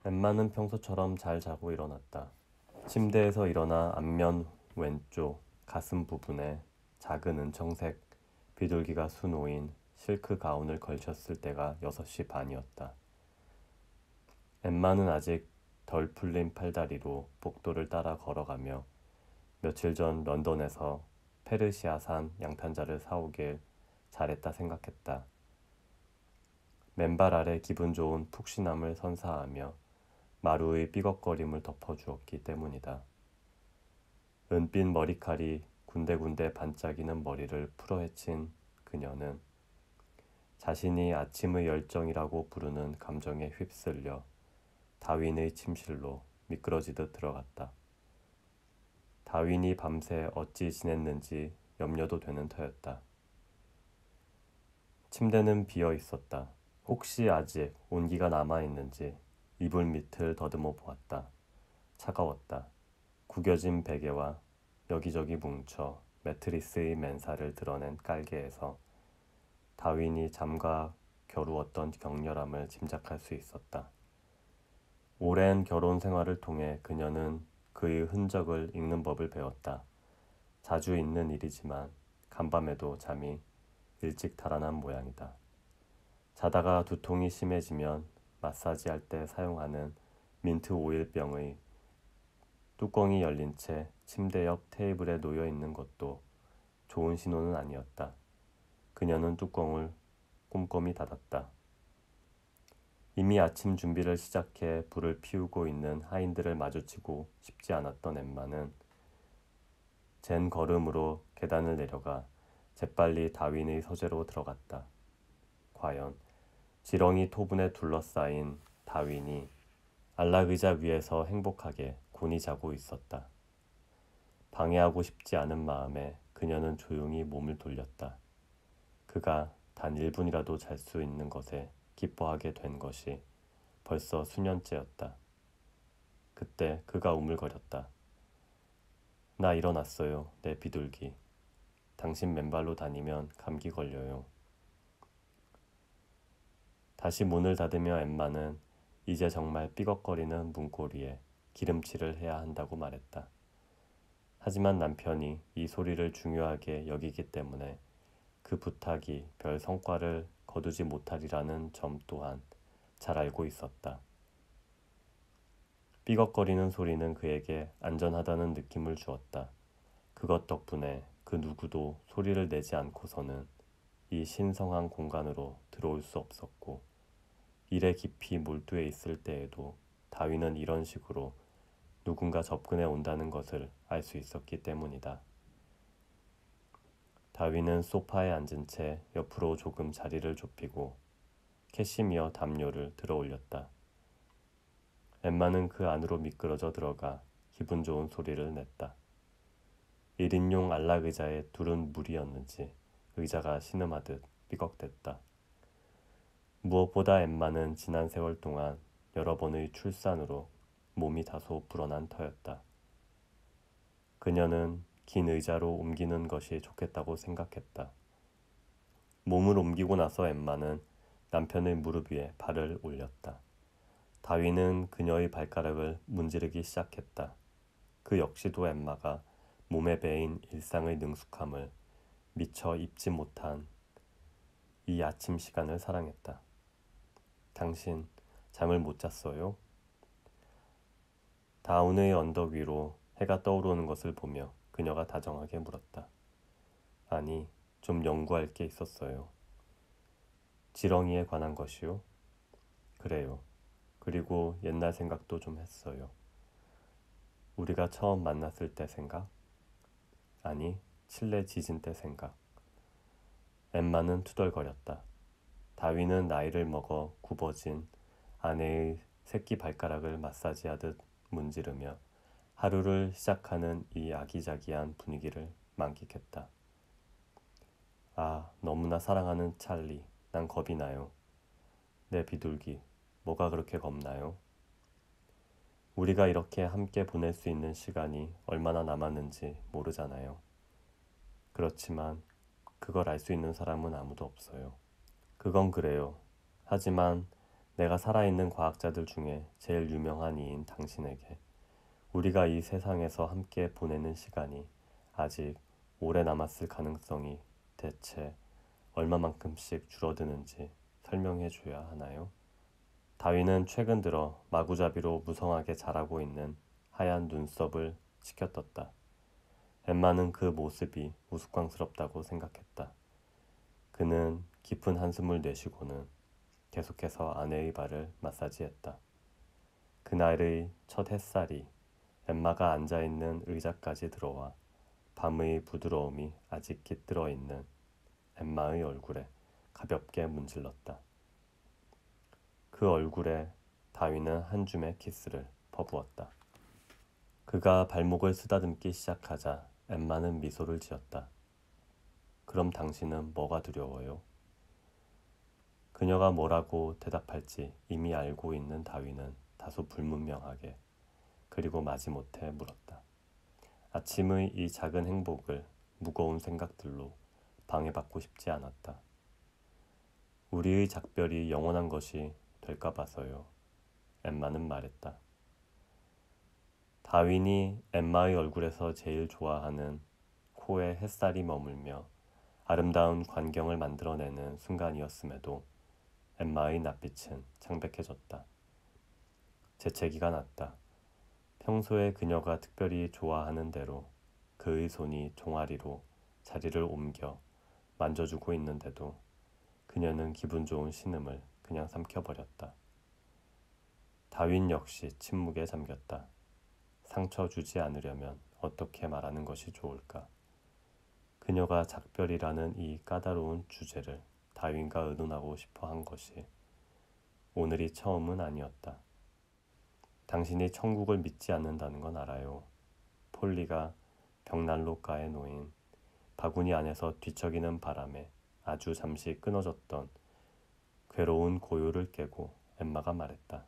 엠마는 평소처럼 잘 자고 일어났다. 침대에서 일어나 앞면 왼쪽 가슴 부분에 작은 은청색 비둘기가 수놓인 실크 가운을 걸쳤을 때가 6시 반이었다. 엠마는 아직 덜 풀린 팔다리로 복도를 따라 걸어가며 며칠 전 런던에서 페르시아산 양탄자를 사오길 잘했다 생각했다. 맨발 아래 기분 좋은 푹신함을 선사하며 마루의 삐걱거림을 덮어주었기 때문이다. 은빛 머리칼이 군데군데 반짝이는 머리를 풀어헤친 그녀는 자신이 아침의 열정이라고 부르는 감정에 휩쓸려 다윈의 침실로 미끄러지듯 들어갔다. 다윈이 밤새 어찌 지냈는지 염려도 되는 터였다. 침대는 비어 있었다. 혹시 아직 온기가 남아있는지 이불 밑을 더듬어 보았다. 차가웠다. 구겨진 베개와 여기저기 뭉쳐 매트리스의 맨살을 드러낸 깔개에서 다윈이 잠가 겨루었던 격렬함을 짐작할 수 있었다. 오랜 결혼 생활을 통해 그녀는 그의 흔적을 읽는 법을 배웠다. 자주 있는 일이지만 간밤에도 잠이 일찍 달아난 모양이다. 자다가 두통이 심해지면 마사지할 때 사용하는 민트 오일병의 뚜껑이 열린 채 침대 옆 테이블에 놓여 있는 것도 좋은 신호는 아니었다. 그녀는 뚜껑을 꼼꼼히 닫았다. 이미 아침 준비를 시작해 불을 피우고 있는 하인들을 마주치고 싶지 않았던 엠마는 젠 걸음으로 계단을 내려가 재빨리 다윈의 서재로 들어갔다. 과연 지렁이 토분에 둘러싸인 다윈이 안락의자 위에서 행복하게 곤히 자고 있었다. 방해하고 싶지 않은 마음에 그녀는 조용히 몸을 돌렸다. 그가 단 1분이라도 잘 수 있는 것에 기뻐하게 된 것이 벌써 수년째였다. 그때 그가 우물거렸다. 나 일어났어요, 내 비둘기. 당신 맨발로 다니면 감기 걸려요. 다시 문을 닫으며 엠마는 이제 정말 삐걱거리는 문고리에 기름칠을 해야 한다고 말했다. 하지만 남편이 이 소리를 중요하게 여기기 때문에 그 부탁이 별 성과를 거두지 못하리라는 점 또한 잘 알고 있었다. 삐걱거리는 소리는 그에게 안전하다는 느낌을 주었다. 그것 덕분에 그 누구도 소리를 내지 않고서는 이 신성한 공간으로 들어올 수 없었고 일에 깊이 몰두해 있을 때에도 다윈은 이런 식으로 누군가 접근해 온다는 것을 알 수 있었기 때문이다. 다윈은 소파에 앉은 채 옆으로 조금 자리를 좁히고 캐시미어 담요를 들어 올렸다. 엠마는 그 안으로 미끄러져 들어가 기분 좋은 소리를 냈다. 1인용 안락 의자에 둘은 무리였는지 의자가 신음하듯 삐걱댔다. 무엇보다 엠마는 지난 세월 동안 여러 번의 출산으로 몸이 다소 불어난 터였다. 그녀는 긴 의자로 옮기는 것이 좋겠다고 생각했다. 몸을 옮기고 나서 엠마는 남편의 무릎 위에 발을 올렸다. 다윈은 그녀의 발가락을 문지르기 시작했다. 그 역시도 엠마가 몸에 배인 일상의 능숙함을 미처 입지 못한 이 아침 시간을 사랑했다. 당신 잠을 못 잤어요? 다운의 언덕 위로 해가 떠오르는 것을 보며 그녀가 다정하게 물었다. 아니, 좀 연구할 게 있었어요. 지렁이에 관한 것이요? 그래요. 그리고 옛날 생각도 좀 했어요. 우리가 처음 만났을 때 생각? 아니, 칠레 지진 때 생각. 엠마는 투덜거렸다. 다윈은 나이를 먹어 굽어진 아내의 새끼 발가락을 마사지하듯 문지르며 하루를 시작하는 이 아기자기한 분위기를 만끽했다. 아, 너무나 사랑하는 찰리, 난 겁이 나요. 내 비둘기, 뭐가 그렇게 겁나요? 우리가 이렇게 함께 보낼 수 있는 시간이 얼마나 남았는지 모르잖아요. 그렇지만 그걸 알 수 있는 사람은 아무도 없어요. 그건 그래요. 하지만 내가 살아있는 과학자들 중에 제일 유명한 이인 당신에게 우리가 이 세상에서 함께 보내는 시간이 아직 오래 남았을 가능성이 대체 얼마만큼씩 줄어드는지 설명해 줘야 하나요? 다윈은 최근 들어 마구잡이로 무성하게 자라고 있는 하얀 눈썹을 치켜떴다. 엠마는 그 모습이 우스꽝스럽다고 생각했다. 그는 깊은 한숨을 내쉬고는 계속해서 아내의 발을 마사지했다. 그날의 첫 햇살이 엠마가 앉아있는 의자까지 들어와 밤의 부드러움이 아직 깃들어 있는 엠마의 얼굴에 가볍게 문질렀다. 그 얼굴에 다윈은 한 줌의 키스를 퍼부었다. 그가 발목을 쓰다듬기 시작하자 엠마는 미소를 지었다. 그럼 당신은 뭐가 두려워요? 그녀가 뭐라고 대답할지 이미 알고 있는 다윈은 다소 불문명하게 그리고 마지못해 물었다. 아침의 이 작은 행복을 무거운 생각들로 방해받고 싶지 않았다. 우리의 작별이 영원한 것이 될까 봐서요. 엠마는 말했다. 다윈이 엠마의 얼굴에서 제일 좋아하는 코에 햇살이 머물며 아름다운 광경을 만들어내는 순간이었음에도 엠마의 낯빛은 창백해졌다. 재채기가 났다. 평소에 그녀가 특별히 좋아하는 대로 그의 손이 종아리로 자리를 옮겨 만져주고 있는데도 그녀는 기분 좋은 신음을 그냥 삼켜버렸다. 다윈 역시 침묵에 잠겼다. 상처 주지 않으려면 어떻게 말하는 것이 좋을까? 그녀가 작별이라는 이 까다로운 주제를 다윈과 의논하고 싶어 한 것이 오늘이 처음은 아니었다. 당신이 천국을 믿지 않는다는 건 알아요. 폴리가 벽난로가에 놓인 바구니 안에서 뒤척이는 바람에 아주 잠시 끊어졌던 괴로운 고요를 깨고 엠마가 말했다.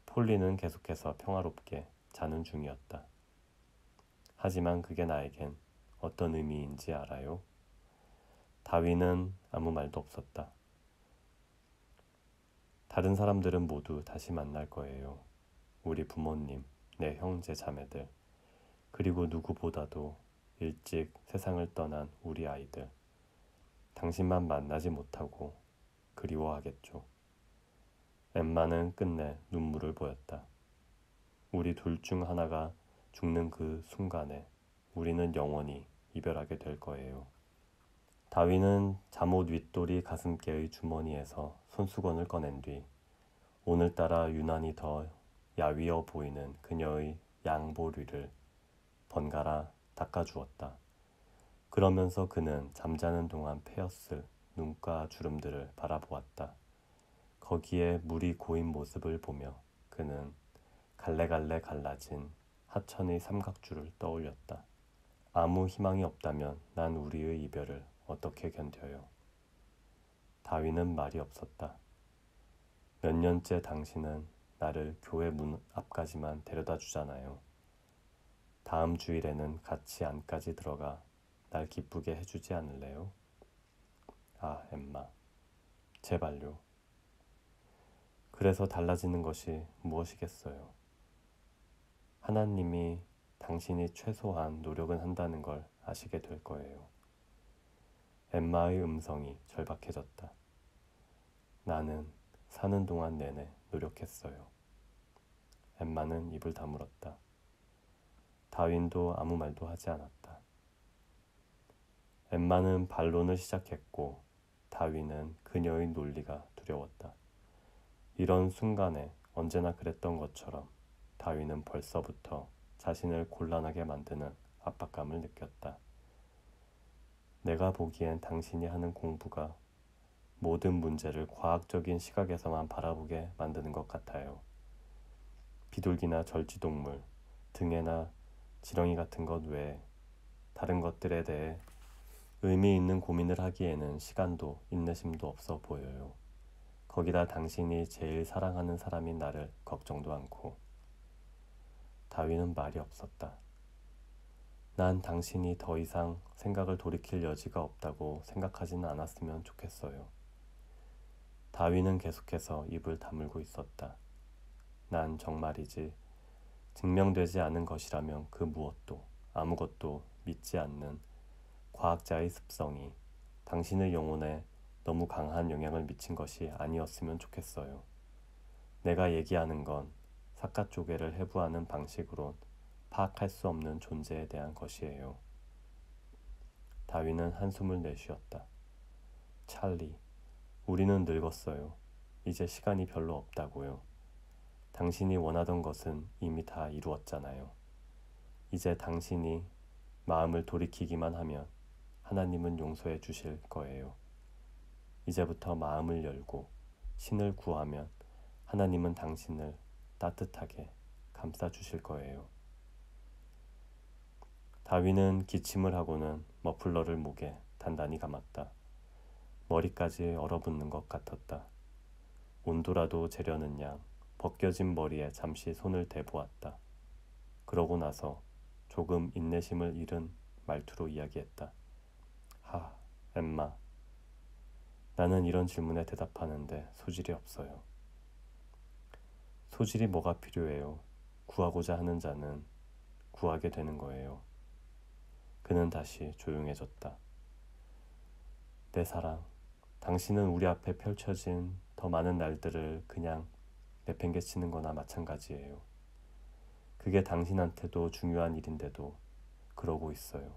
폴리는 계속해서 평화롭게 자는 중이었다. 하지만 그게 나에겐 어떤 의미인지 알아요? 다윈은 아무 말도 없었다. 다른 사람들은 모두 다시 만날 거예요. 우리 부모님, 내 형제 자매들, 그리고 누구보다도 일찍 세상을 떠난 우리 아이들. 당신만 만나지 못하고 그리워하겠죠. 엠마는 끝내 눈물을 보였다. 우리 둘 중 하나가 죽는 그 순간에 우리는 영원히 이별하게 될 거예요. 다윈은 잠옷 윗도리 가슴께의 주머니에서 손수건을 꺼낸 뒤 오늘따라 유난히 더 야위어 보이는 그녀의 양보리를 번갈아 닦아주었다. 그러면서 그는 잠자는 동안 패였을 눈가 주름들을 바라보았다. 거기에 물이 고인 모습을 보며 그는 갈래갈래 갈라진 하천의 삼각줄을 떠올렸다. 아무 희망이 없다면 난 우리의 이별을 어떻게 견뎌요? 다윈은 말이 없었다. 몇 년째 당신은 나를 교회 문 앞까지만 데려다 주잖아요. 다음 주일에는 같이 안까지 들어가 날 기쁘게 해주지 않을래요? 아, 엠마. 제발요. 그래서 달라지는 것이 무엇이겠어요? 하나님이 당신이 최소한 노력은 한다는 걸 아시게 될 거예요. 엠마의 음성이 절박해졌다. 나는 사는 동안 내내 노력했어요. 엠마는 입을 다물었다. 다윈도 아무 말도 하지 않았다. 엠마는 반론을 시작했고 다윈은 그녀의 논리가 두려웠다. 이런 순간에 언제나 그랬던 것처럼 다윈은 벌써부터 자신을 곤란하게 만드는 압박감을 느꼈다. 내가 보기엔 당신이 하는 공부가 모든 문제를 과학적인 시각에서만 바라보게 만드는 것 같아요. 비둘기나 절지동물, 등에나 지렁이 같은 것 외에 다른 것들에 대해 의미 있는 고민을 하기에는 시간도 인내심도 없어 보여요. 거기다 당신이 제일 사랑하는 사람인 나를 걱정도 않고. 다윈은 말이 없었다. 난 당신이 더 이상 생각을 돌이킬 여지가 없다고 생각하지는 않았으면 좋겠어요. 다윈은 계속해서 입을 다물고 있었다. 난 정말이지 증명되지 않은 것이라면 그 무엇도 아무것도 믿지 않는 과학자의 습성이 당신의 영혼에 너무 강한 영향을 미친 것이 아니었으면 좋겠어요. 내가 얘기하는 건 삿갓조개를 해부하는 방식으론 파악할 수 없는 존재에 대한 것이에요. 다윈은 한숨을 내쉬었다. 찰리, 우리는 늙었어요. 이제 시간이 별로 없다고요. 당신이 원하던 것은 이미 다 이루었잖아요. 이제 당신이 마음을 돌이키기만 하면 하나님은 용서해 주실 거예요. 이제부터 마음을 열고 신을 구하면 하나님은 당신을 따뜻하게 감싸 주실 거예요. 다윈은 기침을 하고는 머플러를 목에 단단히 감았다. 머리까지 얼어붙는 것 같았다. 온도라도 재려는 양 벗겨진 머리에 잠시 손을 대보았다. 그러고 나서 조금 인내심을 잃은 말투로 이야기했다. 하, 엠마. 나는 이런 질문에 대답하는데 소질이 없어요. 소질이 뭐가 필요해요? 구하고자 하는 자는 구하게 되는 거예요. 그는 다시 조용해졌다. 내 사랑, 당신은 우리 앞에 펼쳐진 더 많은 날들을 그냥 내팽개치는 거나 마찬가지예요. 그게 당신한테도 중요한 일인데도 그러고 있어요.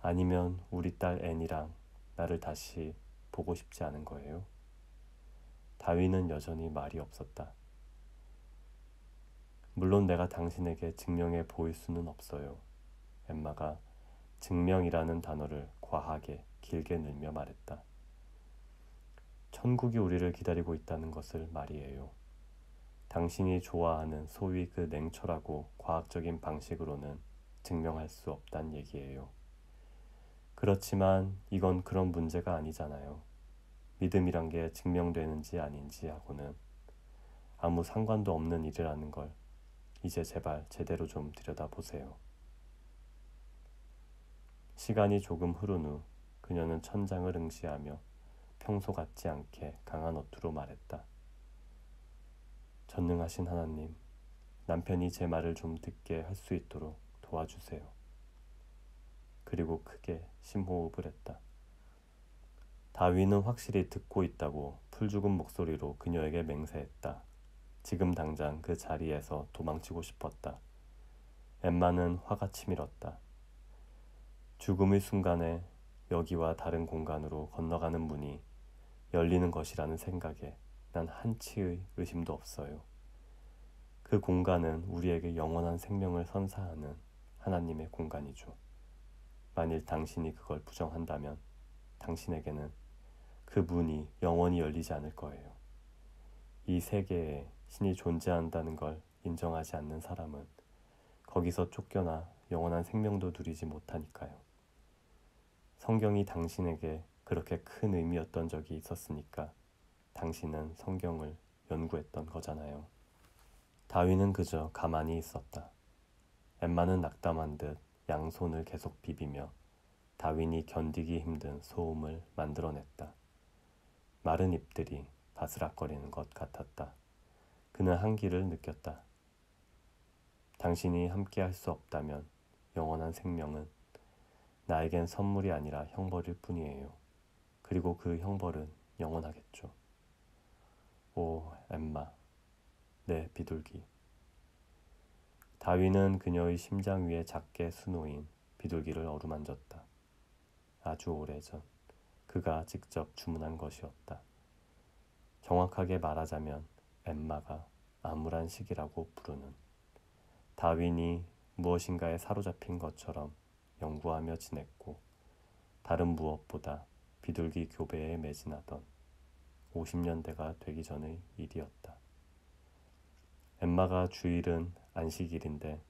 아니면 우리 딸 앤이랑 나를 다시 보고 싶지 않은 거예요? 다윈은 여전히 말이 없었다. 물론 내가 당신에게 증명해 보일 수는 없어요. 엠마가 증명이라는 단어를 과하게 길게 늘며 말했다. 천국이 우리를 기다리고 있다는 것을 말이에요. 당신이 좋아하는 소위 그 냉철하고 과학적인 방식으로는 증명할 수 없단 얘기예요. 그렇지만 이건 그런 문제가 아니잖아요. 믿음이란 게 증명되는지 아닌지 하고는 아무 상관도 없는 일이라는 걸 이제 제발 제대로 좀 들여다보세요. 시간이 조금 흐른 후 그녀는 천장을 응시하며 평소 같지 않게 강한 어투로 말했다. 전능하신 하나님, 남편이 제 말을 좀 듣게 할 수 있도록 도와주세요. 그리고 크게 심호흡을 했다. 다윈은 확실히 듣고 있다고 풀죽은 목소리로 그녀에게 맹세했다. 지금 당장 그 자리에서 도망치고 싶었다. 엠마는 화가 치밀었다. 죽음의 순간에 여기와 다른 공간으로 건너가는 문이 열리는 것이라는 생각에 난 한치의 의심도 없어요. 그 공간은 우리에게 영원한 생명을 선사하는 하나님의 공간이죠. 만일 당신이 그걸 부정한다면 당신에게는 그 문이 영원히 열리지 않을 거예요. 이 세계에 신이 존재한다는 걸 인정하지 않는 사람은 거기서 쫓겨나 영원한 생명도 누리지 못하니까요. 성경이 당신에게 그렇게 큰 의미였던 적이 있었으니까 당신은 성경을 연구했던 거잖아요. 다윈은 그저 가만히 있었다. 엠마는 낙담한 듯 양손을 계속 비비며 다윈이 견디기 힘든 소음을 만들어냈다. 마른 잎들이 바스락거리는 것 같았다. 그는 한기를 느꼈다. 당신이 함께 할 수 없다면 영원한 생명은 나에겐 선물이 아니라 형벌일 뿐이에요. 그리고 그 형벌은 영원하겠죠. 오, 엠마, 내 비둘기. 다윈은 그녀의 심장 위에 작게 수놓인 비둘기를 어루만졌다. 아주 오래전 그가 직접 주문한 것이었다. 정확하게 말하자면 엠마가 암울한 시기라고 부르는, 다윈이 무엇인가에 사로잡힌 것처럼 연구하며 지냈고 다른 무엇보다 비둘기 교배에 매진하던 50년대가 되기 전의 일이었다. 엠마가 주일은 안식일인데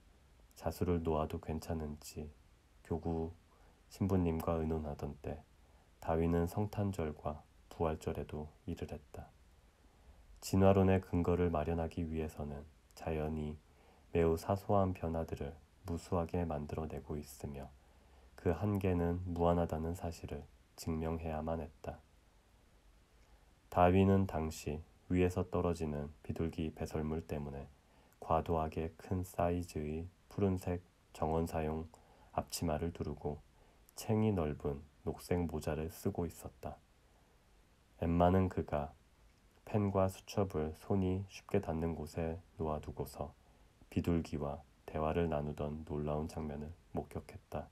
자수를 놓아도 괜찮은지 교구 신부님과 의논하던 때 다윈은 성탄절과 부활절에도 일을 했다. 진화론의 근거를 마련하기 위해서는 자연이 매우 사소한 변화들을 무수하게 만들어내고 있으며 그 한계는 무한하다는 사실을 증명해야만 했다. 다윈은 당시 위에서 떨어지는 비둘기 배설물 때문에 과도하게 큰 사이즈의 푸른색 정원사용 앞치마를 두르고 챙이 넓은 녹색 모자를 쓰고 있었다. 엠마는 그가 펜과 수첩을 손이 쉽게 닿는 곳에 놓아두고서 비둘기와 대화를 나누던 놀라운 장면을 목격했다.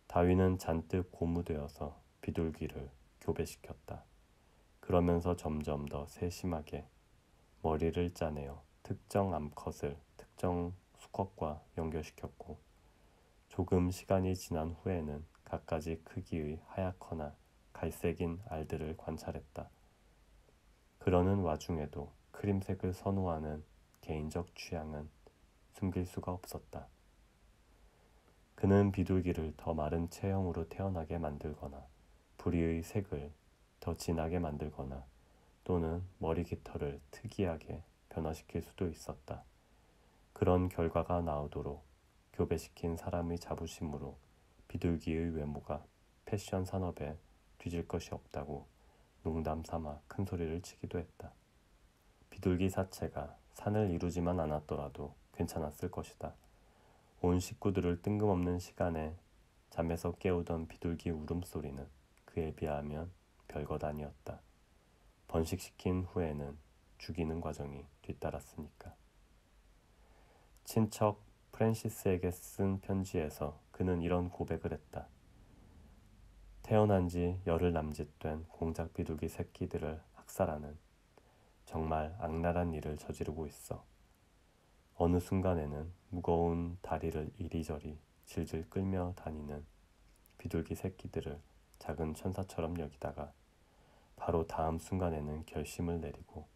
다윈은 잔뜩 고무되어서 비둘기를 교배시켰다. 그러면서 점점 더 세심하게 머리를 짜내어 특정 암컷을 특정 수컷과 연결시켰고 조금 시간이 지난 후에는 갖가지 크기의 하얗거나 갈색인 알들을 관찰했다. 그러는 와중에도 크림색을 선호하는 개인적 취향은 숨길 수가 없었다. 그는 비둘기를 더 마른 체형으로 태어나게 만들거나 부리의 색을 더 진하게 만들거나 또는 머리 깃털을 특이하게 변화시킬 수도 있었다. 그런 결과가 나오도록 교배시킨 사람의 자부심으로 비둘기의 외모가 패션 산업에 뒤질 것이 없다고 농담 삼아 큰 소리를 치기도 했다. 비둘기 사체가 산을 이루지만 않았더라도 괜찮았을 것이다. 온 식구들을 뜬금없는 시간에 잠에서 깨우던 비둘기 울음소리는 그에 비하면 별것 아니었다. 번식시킨 후에는 죽이는 과정이 뒤따랐으니까. 친척 프랜시스에게 쓴 편지에서 그는 이런 고백을 했다. 태어난 지 열흘 남짓된 공작 비둘기 새끼들을 학살하는 정말 악랄한 일을 저지르고 있어. 어느 순간에는 무거운 다리를 이리저리 질질 끌며 다니는 비둘기 새끼들을 작은 천사처럼 여기다가 바로 다음 순간에는 결심을 내리고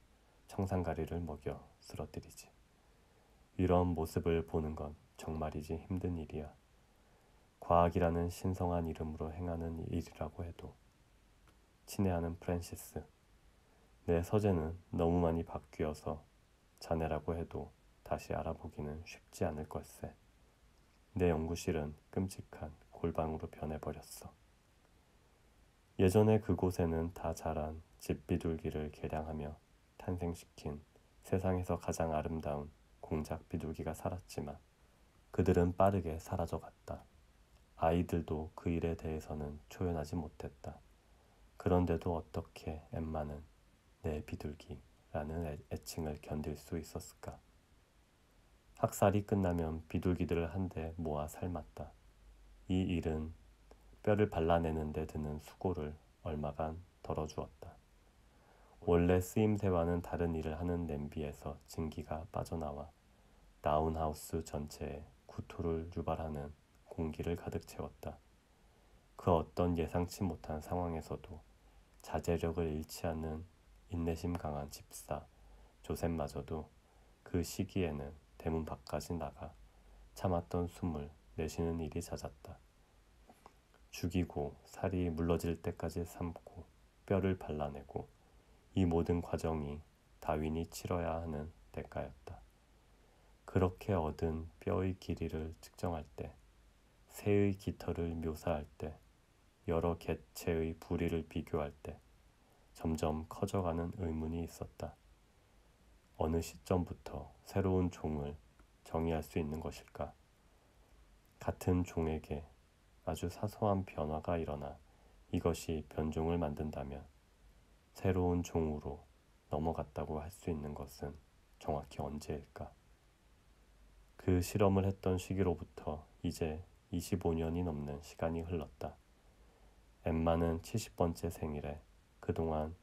청산가리를 먹여 쓰러뜨리지. 이런 모습을 보는 건 정말이지 힘든 일이야. 과학이라는 신성한 이름으로 행하는 일이라고 해도. 친애하는 프랜시스, 내 서재는 너무 많이 바뀌어서 자네라고 해도 다시 알아보기는 쉽지 않을 걸세. 내 연구실은 끔찍한 골방으로 변해버렸어. 예전에 그곳에는 다 자란 집비둘기를 개량하며 탄생시킨 세상에서 가장 아름다운 공작 비둘기가 살았지만 그들은 빠르게 사라져갔다. 아이들도 그 일에 대해서는 초연하지 못했다. 그런데도 어떻게 엠마는 내 비둘기라는 애칭을 견딜 수 있었을까? 학살이 끝나면 비둘기들을 한데 모아 삶았다. 이 일은 뼈를 발라내는 데 드는 수고를 얼마간 덜어주었다. 원래 쓰임새와는 다른 일을 하는 냄비에서 증기가 빠져나와 나운하우스 전체에 구토를 유발하는 공기를 가득 채웠다. 그 어떤 예상치 못한 상황에서도 자제력을 잃지 않는 인내심 강한 집사 조셉마저도 그 시기에는 대문 밖까지 나가 참았던 숨을 내쉬는 일이 잦았다. 죽이고 살이 물러질 때까지 삶고 뼈를 발라내고 이 모든 과정이 다윈이 치러야 하는 대가였다. 그렇게 얻은 뼈의 길이를 측정할 때, 새의 깃털을 묘사할 때, 여러 개체의 부리를 비교할 때 점점 커져가는 의문이 있었다. 어느 시점부터 새로운 종을 정의할 수 있는 것일까? 같은 종에게 아주 사소한 변화가 일어나 이것이 변종을 만든다면 새로운 종으로 넘어갔다고 할 수 있는 것은 정확히 언제일까? 그 실험을 했던 시기로부터 이제 25년이 넘는 시간이 흘렀다. 엠마는 70번째 생일에 그동안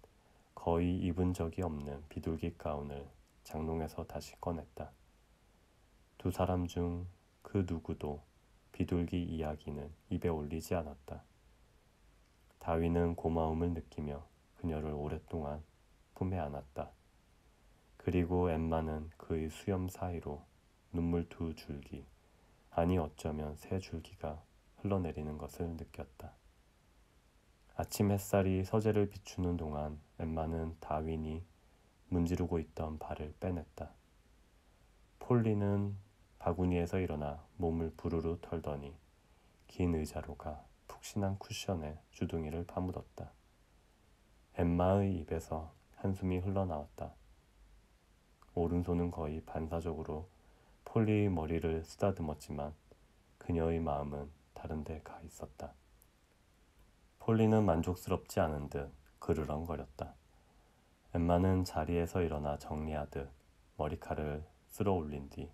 거의 입은 적이 없는 비둘기 가운을 장롱에서 다시 꺼냈다. 두 사람 중 그 누구도 비둘기 이야기는 입에 올리지 않았다. 다윈은 고마움을 느끼며 그녀를 오랫동안 품에 안았다. 그리고 엠마는 그의 수염 사이로 눈물 두 줄기, 아니 어쩌면 세 줄기가 흘러내리는 것을 느꼈다. 아침 햇살이 서재를 비추는 동안 엠마는 다윈이 문지르고 있던 발을 빼냈다. 폴리는 바구니에서 일어나 몸을 부르르 털더니 긴 의자로 가 푹신한 쿠션에 주둥이를 파묻었다. 엠마의 입에서 한숨이 흘러나왔다. 오른손은 거의 반사적으로 폴리의 머리를 쓰다듬었지만 그녀의 마음은 다른 데 가 있었다. 폴리는 만족스럽지 않은 듯 그르렁거렸다. 엠마는 자리에서 일어나 정리하듯 머리칼을 쓸어 올린 뒤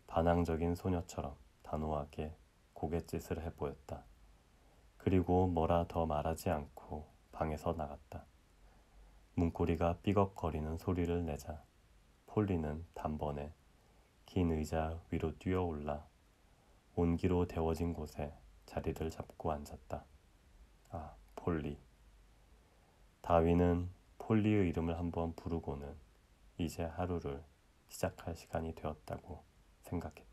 반항적인 소녀처럼 단호하게 고갯짓을 해보였다. 그리고 뭐라 더 말하지 않고 방에서 나갔다. 문고리가 삐걱거리는 소리를 내자 폴리는 단번에 긴 의자 위로 뛰어올라 온기로 데워진 곳에 자리를 잡고 앉았다. 아, 폴리. 다윈은 폴리의 이름을 한번 부르고는 이제 하루를 시작할 시간이 되었다고 생각했다.